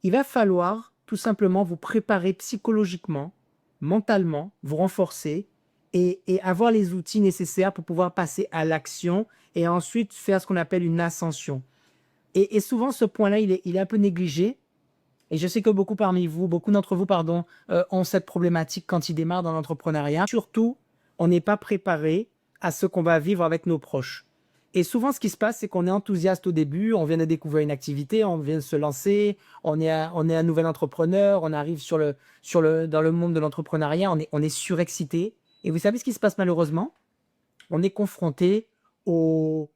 il va falloir tout simplement vous préparer psychologiquement, mentalement, vous renforcer et avoir les outils nécessaires pour pouvoir passer à l'action et ensuite faire ce qu'on appelle une ascension. Et souvent, ce point-là, il est un peu négligé. Et je sais que beaucoup parmi vous, beaucoup d'entre vous, pardon, ont cette problématique quand ils démarrent dans l'entrepreneuriat. Surtout, on n'est pas préparé à ce qu'on va vivre avec nos proches. Et souvent, ce qui se passe, c'est qu'on est enthousiaste au début, on vient de découvrir une activité, on vient de se lancer, on est un nouvel entrepreneur, on arrive dans le monde de l'entrepreneuriat, on est surexcité. Et vous savez ce qui se passe malheureusement? On est confronté au...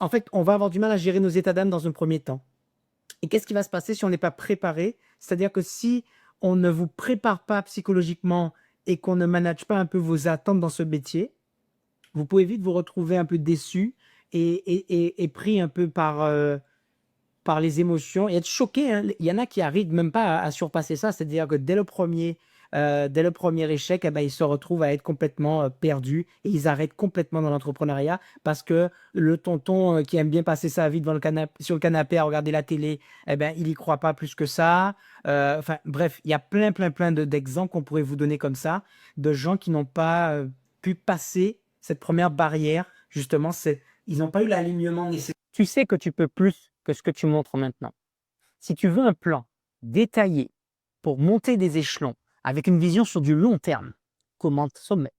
En fait, on va avoir du mal à gérer nos états d'âme dans un premier temps. Et qu'est-ce qui va se passer si on n'est pas préparé? C'est-à-dire que si on ne vous prépare pas psychologiquement et qu'on ne manage pas un peu vos attentes dans ce métier, vous pouvez vite vous retrouver un peu déçu et pris un peu par les émotions et être choqué, hein. Il y en a qui arrivent même pas à surpasser ça, c'est-à-dire que dès le premier échec, eh ben, ils se retrouvent à être complètement perdus et ils arrêtent complètement dans l'entrepreneuriat parce que le tonton qui aime bien passer sa vie devant sur le canapé à regarder la télé, eh ben, il y croit pas plus que ça. Enfin, bref, il y a plein, plein, plein d'exemples qu'on pourrait vous donner comme ça, de gens qui n'ont pas pu passer cette première barrière. Justement, ils n'ont pas eu l'alignement nécessaire. Tu sais que tu peux plus que ce que tu montres maintenant. Si tu veux un plan détaillé pour monter des échelons avec une vision sur du long terme, commente Sommet.